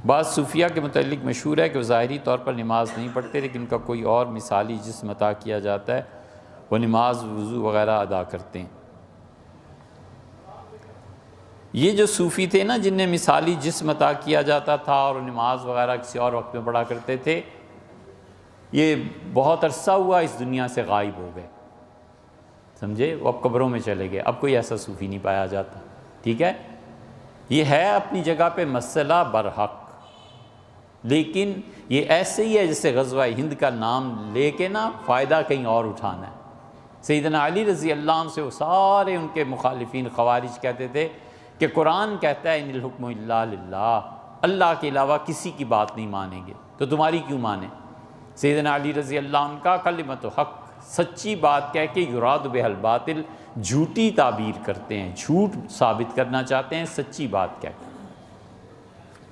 بعض صوفیہ کے متعلق مشہور ہے کہ وہ ظاہری طور پر نماز نہیں پڑھتے، لیکن ان کا کوئی اور مثالی جسم عطا کیا جاتا ہے، وہ نماز وضو وغیرہ ادا کرتے ہیں۔ یہ جو صوفی تھے نا، جن نے مثالی جسم عطا کیا جاتا تھا اور نماز وغیرہ کسی اور وقت میں پڑھا کرتے تھے، یہ بہت عرصہ ہوا اس دنیا سے غائب ہو گئے، سمجھے؟ وہ اب قبروں میں چلے گئے، اب کوئی ایسا صوفی نہیں پایا جاتا، ٹھیک ہے؟ یہ ہے اپنی جگہ پہ مسئلہ برحق، لیکن یہ ایسے ہی ہے جیسے غزوہ ہند کا نام لے کے نا فائدہ کہیں اور اٹھانا ہے۔ سیدنا علی رضی اللہ عنہ سے وہ سارے ان کے مخالفین خوارج کہتے تھے کہ قرآن کہتا ہے ان الحکم الا للہ، اللہ کے علاوہ کسی کی بات نہیں مانیں گے، تو تمہاری کیوں مانیں؟ سیدنا علی رضی اللہ عنہ کا کلمۃ حق، سچی بات کہہ کے یراد بہ الباطل، جھوٹی تعبیر کرتے ہیں، جھوٹ ثابت کرنا چاہتے ہیں سچی بات کہہ کے۔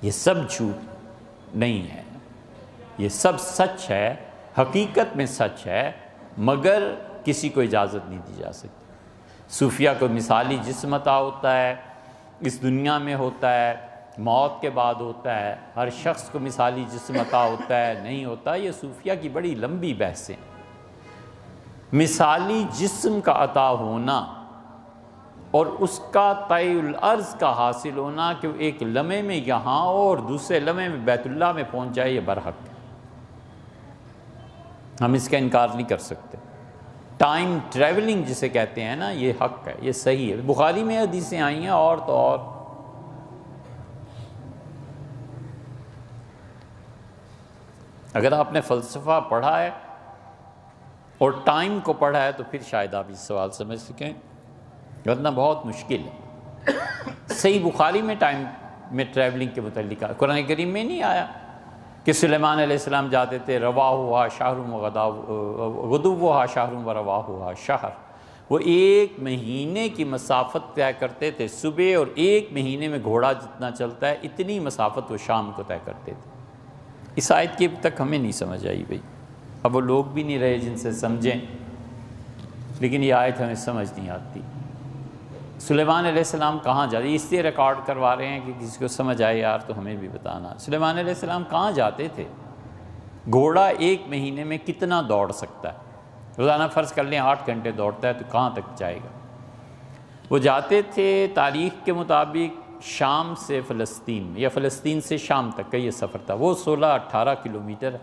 یہ سب جھوٹ نہیں ہے، یہ سب سچ ہے، حقیقت میں سچ ہے، مگر کسی کو اجازت نہیں دی جا سکتی۔ صوفیہ کو مثالی جسم عطا ہوتا ہے، اس دنیا میں ہوتا ہے، موت کے بعد ہوتا ہے، ہر شخص کو مثالی جسم عطا ہوتا ہے نہیں ہوتا، یہ صوفیہ کی بڑی لمبی بحثیں۔ مثالی جسم کا عطا ہونا اور اس کا طی الارض کا حاصل ہونا کہ وہ ایک لمحے میں یہاں اور دوسرے لمحے میں بیت اللہ میں پہنچ جائے، یہ برحق ہے، ہم اس کا انکار نہیں کر سکتے۔ ٹائم ٹریولنگ جسے کہتے ہیں نا، یہ حق ہے، یہ صحیح ہے، بخاری میں حدیثیں آئی ہیں اور تو اور۔ اگر آپ نے فلسفہ پڑھا ہے اور ٹائم کو پڑھا ہے تو پھر شاید آپ اس سوال سمجھ سکیں، ورنہ بہت مشکل ہے۔ صحیح بخاری میں ٹائم میں ٹریولنگ کے متعلق قرآن کریم میں نہیں آیا کہ سلیمان علیہ السلام جاتے تھے، رواہا شہر غدوہا شہر و رواہا شہر، وہ ایک مہینے کی مسافت طے کرتے تھے، صبح اور ایک مہینے میں گھوڑا جتنا چلتا ہے اتنی مسافت وہ شام کو طے کرتے تھے۔ اس آیت کی اب تک ہمیں نہیں سمجھ آئی بھائی، اب وہ لوگ بھی نہیں رہے جن سے سمجھیں، لیکن یہ آیت ہمیں سمجھ نہیں آتی۔ سلیمان علیہ السلام کہاں جاتے، اس لیے ریکارڈ کروا رہے ہیں کہ کسی کو سمجھ آئے یار تو ہمیں بھی بتانا۔ سلیمان علیہ السلام کہاں جاتے تھے؟ گھوڑا ایک مہینے میں کتنا دوڑ سکتا ہے؟ روزانہ فرض کر لیں 8 گھنٹے دوڑتا ہے تو کہاں تک جائے گا؟ وہ جاتے تھے تاریخ کے مطابق شام سے فلسطین میں، یا فلسطین سے شام تک کا یہ سفر تھا، وہ 16-18 کلومیٹر ہے۔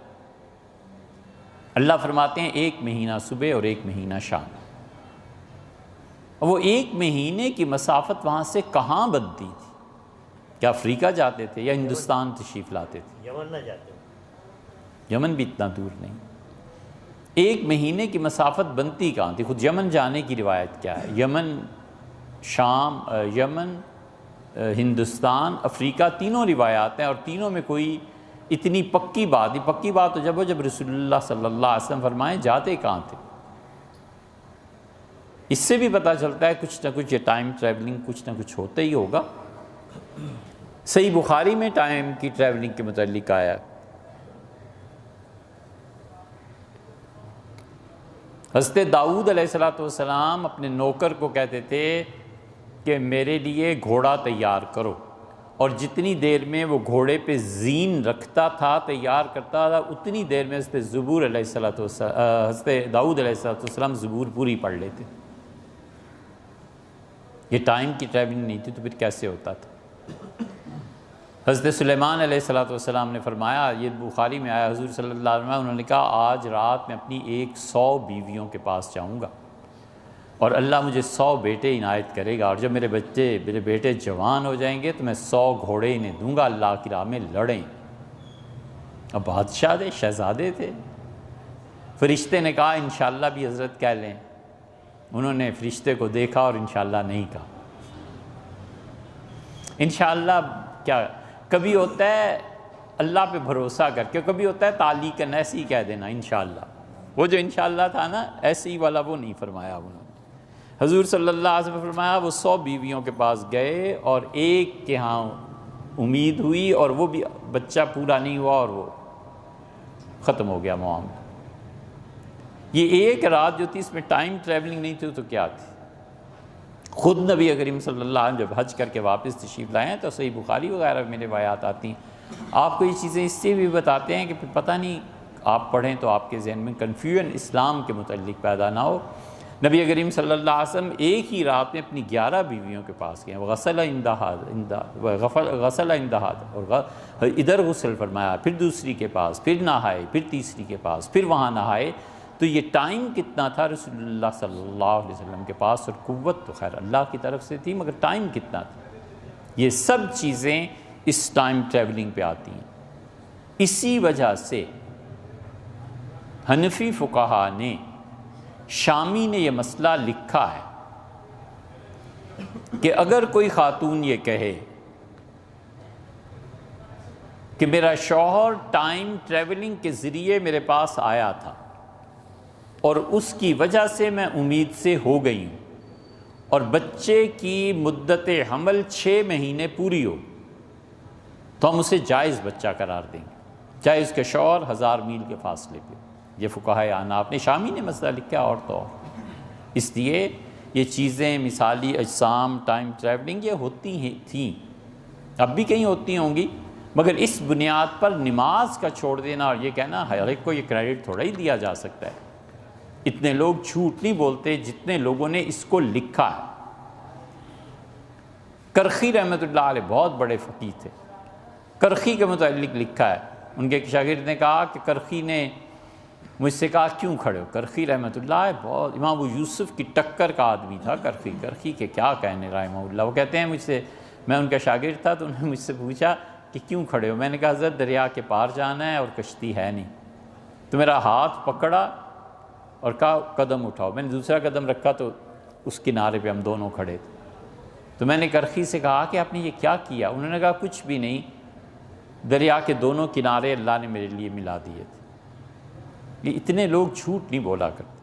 اللہ فرماتے ہیں ایک مہینہ صبح اور ایک مہینہ شام۔ وہ ایک مہینے کی مسافت وہاں سے کہاں بنتی تھی؟ کیا افریقہ جاتے تھے یا ہندوستان تشریف لاتے تھے؟ یمن نہ جاتے، یمن بھی اتنا دور نہیں۔ ایک مہینے کی مسافت بنتی کہاں تھی؟ خود یمن جانے کی روایت کیا ہے؟ یمن، شام، یمن، ہندوستان، افریقہ، تینوں روایات ہیں، اور تینوں میں کوئی اتنی پکی بات نہیں۔ پکی بات تو جب رسول اللہ صلی اللہ علیہ وسلم فرمائیں جاتے کہاں تھے۔ اس سے بھی پتہ چلتا ہے کچھ نہ کچھ یہ ٹائم ٹریولنگ کچھ نہ کچھ ہوتا ہی ہوگا۔ صحیح بخاری میں ٹائم کی ٹریولنگ کے متعلق آیا، حضرت داؤد علیہ السلام اپنے نوکر کو کہتے تھے کہ میرے لیے گھوڑا تیار کرو، اور جتنی دیر میں وہ گھوڑے پہ زین رکھتا تھا، تیار کرتا تھا، اتنی دیر میں حضرت داؤد علیہ السلام زبور پوری پڑھ لیتے۔ یہ ٹائم کی ٹریولنگ نہیں تھی تو پھر کیسے ہوتا تھا؟ حضرت سلیمان علیہ السلام نے فرمایا، یہ بخاری میں آیا، حضور صلی اللہ علیہ وسلم انہوں نے کہا آج رات میں اپنی 100 بیویوں کے پاس جاؤں گا اور اللہ مجھے 100 بیٹے عنایت کرے گا، اور جب میرے بیٹے جوان ہو جائیں گے تو میں 100 گھوڑے انہیں دوں گا، اللہ کی راہ میں لڑیں۔ اب بادشاہ تھے، شہزادے تھے۔ فرشتے نے کہا انشاءاللہ بھی حضرت کہہ لیں۔ انہوں نے فرشتے کو دیکھا اور انشاءاللہ نہیں کہا۔ انشاءاللہ کیا کبھی ہوتا ہے اللہ پہ بھروسہ کر کے، کبھی ہوتا ہے تعلیقاً ایسے ہی کہہ دینا انشاءاللہ۔ وہ جو انشاءاللہ تھا نا ایسے ہی والا وہ نہیں فرمایا انہوں نے۔ حضور صلی اللہ علیہ وسلم فرمایا وہ 100 بیویوں کے پاس گئے اور ایک کے ہاں امید ہوئی اور وہ بھی بچہ پورا نہیں ہوا اور وہ ختم ہو گیا معاملہ۔ یہ ایک رات جو تھی اس میں ٹائم ٹریولنگ نہیں تھی تو کیا تھی؟ خود نبی کریم صلی اللہ علیہ وسلم جب حج کر کے واپس تشریف لائے ہیں تو صحیح بخاری وغیرہ میں روایات آتی ہیں، آپ کو یہ چیزیں اس سے بھی بتاتے ہیں کہ پھر پتہ نہیں آپ پڑھیں تو آپ کے ذہن میں کنفیوژن اسلام کے متعلق پیدا نہ ہو۔ نبی کریم صلی اللہ علیہ وسلم ایک ہی رات میں اپنی 11 بیویوں کے پاس گئے، غسل اندہاد اور ادھر غسل فرمایا، پھر دوسری کے پاس، پھر نہائے، پھر تیسری کے پاس، پھر وہاں نہائے۔ تو یہ ٹائم کتنا تھا رسول اللہ صلی اللہ علیہ وسلم کے پاس، اور قوت تو خیر اللہ کی طرف سے تھی، مگر ٹائم کتنا تھا؟ یہ سب چیزیں اس ٹائم ٹریولنگ پہ آتی ہیں۔ اسی وجہ سے حنفی فقہا نے، شامی نے یہ مسئلہ لکھا ہے کہ اگر کوئی خاتون یہ کہے کہ میرا شوہر ٹائم ٹریولنگ کے ذریعے میرے پاس آیا تھا اور اس کی وجہ سے میں امید سے ہو گئی ہوں، اور بچے کی مدت حمل 6 مہینے پوری ہو، تو ہم اسے جائز بچہ قرار دیں گے، چاہے اس کے شوہر 1000 میل کے فاصلے پہ۔ یہ فقہائے احناف نے، شامی نے مسئلہ لکھا اور تو اور۔ اس لیے یہ چیزیں مثالی اجسام، ٹائم ٹریولنگ، یہ ہوتی ہیں تھیں، اب بھی کہیں ہوتی ہوں گی، مگر اس بنیاد پر نماز کا چھوڑ دینا اور یہ کہنا ہر ایک کو یہ کریڈٹ تھوڑا ہی دیا جا سکتا ہے۔ اتنے لوگ جھوٹ نہیں بولتے جتنے لوگوں نے اس کو لکھا ہے۔ کرخی رحمۃ اللہ علیہ بہت بڑے فقیہ تھے، کرخی کے متعلق لکھا ہے، ان کے ایک شاگرد نے کہا کہ کرخی نے مجھ سے کہا کیوں کھڑے ہو؟ کرخی رحمۃ اللہ بہت امام ابو یوسف کی ٹکر کا آدمی تھا کرخی کے کیا کہنے رحمہ اللہ۔ وہ کہتے ہیں مجھ سے، میں ان کا شاگرد تھا تو انہوں نے مجھ سے پوچھا کہ کیوں کھڑے ہو؟ میں نے کہا حضرت دریا کے پار جانا ہے اور کشتی ہے نہیں۔ تو میرا ہاتھ پکڑا اور کہا قدم اٹھاؤ، میں نے دوسرا قدم رکھا تو اس کنارے پہ ہم دونوں کھڑے تھے۔ تو میں نے کرخی سے کہا کہ آپ نے یہ کیا کیا؟ انہوں نے کہا کچھ بھی نہیں، دریا کے دونوں کنارے اللہ نے میرے لیے ملا دیے تھے۔ یہ اتنے لوگ جھوٹ نہیں بولا کرتے۔